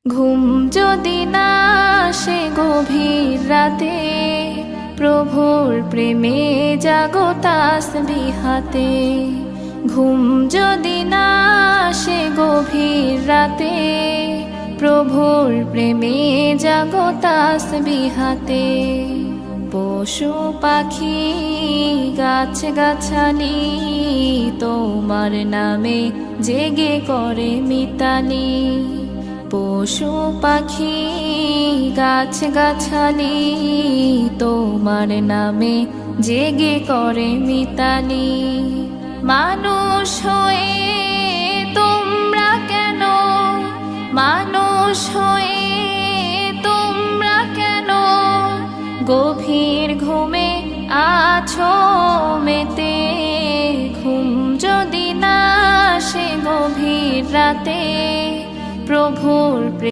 ঘুম যদি না আসে গভীর রাতে, প্রভুর প্রেমে জাগো তাসবিহাতে। ঘুম যদি না আসে গভীর রাতে, প্রভুর প্রেমে জাগো তাসবিহাতে। পশু পাখি গাছ গাছালি তোমার নামে জেগে করে মিতালি। পশু পাখি গাছ গাছালি তোমার নামে জেগে করে মিতালি। মানুষ হয়ে তোমরা কেন, মানুষ হয়ে তোমরা কেন গভীর ঘুমে আছো মেতে। ঘুম যদি না আসে গভীর রাতে, প্রভুর প্রেমে